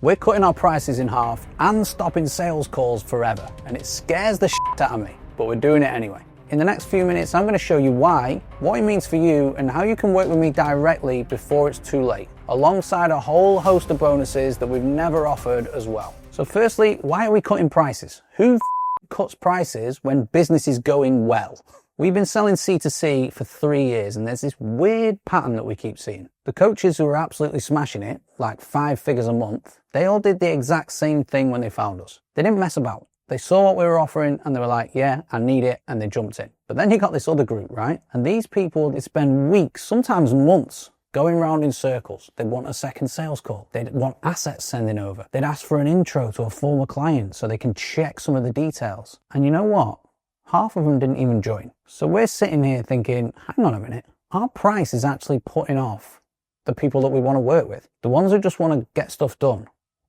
We're cutting our prices in half and stopping sales calls forever, and it scares the shit out of me, but we're doing it anyway. In the next few minutes, I'm going to show you why, what it means for you, and how you can work with me directly before it's too late, alongside a whole host of bonuses that we've never offered as well. So firstly, why are we cutting prices? Who cuts prices when business is going well? We've been selling C2C for 3 years, and there's this weird pattern that we keep seeing. The coaches who are absolutely smashing it, like 5 figures a month, they all did the exact same thing when they found us. They didn't mess about. They saw what we were offering and they were like, yeah, I need it, and they jumped in. But then you got this other group, right? And these people, they spend weeks, sometimes months, going around in circles. They'd want a second sales call. They'd want assets sending over. They'd ask for an intro to a former client so they can check some of the details. And you know what? Half of them didn't even join. So we're sitting here thinking, hang on a minute, our price is actually putting off the people that we want to work with, the ones who just want to get stuff done.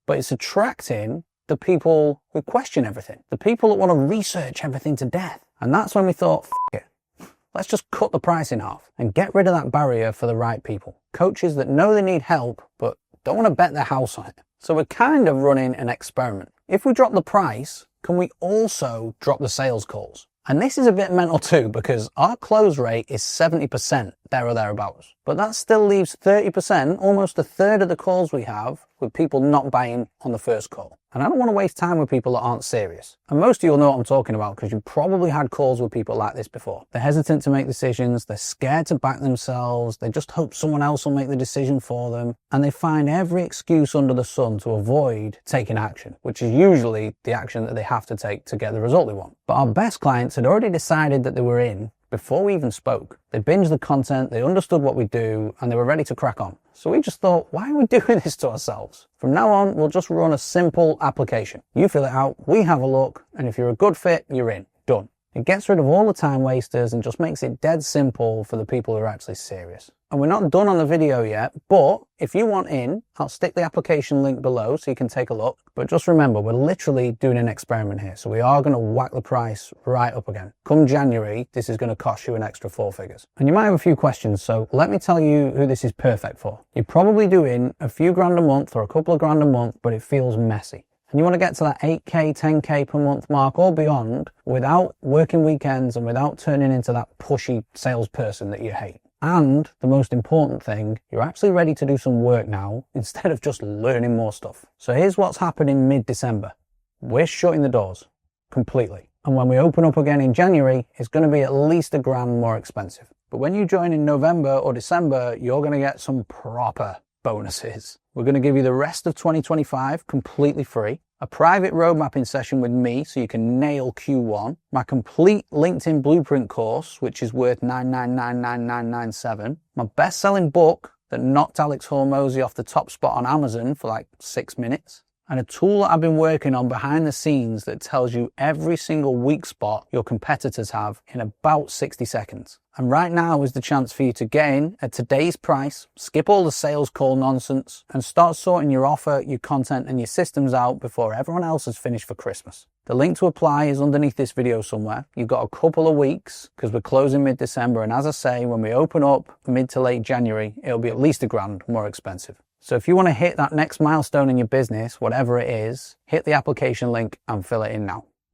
But it's attracting the people who question everything, the people that want to research everything to death. And that's when we thought, f it, let's just cut the price in half and get rid of that barrier for the right people. Coaches that know they need help, but don't want to bet their house on it. So we're kind of running an experiment. If we drop the price, can we also drop the sales calls? And this is a bit mental too, because our close rate is 70%, there or thereabouts. But that still leaves 30%, almost a third of the calls we have, with people not buying on the first call. And I don't want to waste time with people that aren't serious. And most of you will know what I'm talking about, because you've probably had calls with people like this before. They're hesitant to make decisions, they're scared to back themselves, they just hope someone else will make the decision for them, and they find every excuse under the sun to avoid taking action, which is usually the action that they have to take to get the result they want. But our best clients had already decided that they were in before we even spoke. They binged the content, they understood what we do, and they were ready to crack on. So we just thought, why are we doing this to ourselves? From now on, we'll just run a simple application. You fill it out, we have a look, and if you're a good fit, you're in. Done. It gets rid of all the time wasters and just makes it dead simple for the people who are actually serious. And we're not done on the video yet, but if you want in, I'll stick the application link below so you can take a look. But just remember, we're literally doing an experiment here. So we are going to whack the price right up again. Come January, this is going to cost you an extra 4 figures. And you might have a few questions, so let me tell you who this is perfect for. You're probably doing a few grand a month or a couple of grand a month, but it feels messy. And you want to get to that 8K, 10K per month mark or beyond without working weekends and without turning into that pushy salesperson that you hate. And the most important thing, you're actually ready to do some work now instead of just learning more stuff. So here's what's happening mid-December. We're shutting the doors completely. And when we open up again in January, it's going to be at least $1 grand more expensive. But when you join in November or December, you're going to get some proper bonuses. We're going to give you the rest of 2025 completely free, a private road mapping session with me so you can nail Q1, my complete LinkedIn blueprint course, which is worth $999,997, my best-selling book that knocked Alex Hormozy off the top spot on Amazon for like 6 minutes, and a tool that I've been working on behind the scenes that tells you every single weak spot your competitors have in about 60 seconds. And right now is the chance for you to get in at today's price, skip all the sales call nonsense, and start sorting your offer, your content, and your systems out before everyone else has finished for Christmas. The link to apply is underneath this video somewhere. You've got a couple of weeks because we're closing mid-December, and as I say, when we open up mid to late January, it'll be at least $1 grand more expensive. So if you want to hit that next milestone in your business, whatever it is, hit the application link and fill it in now.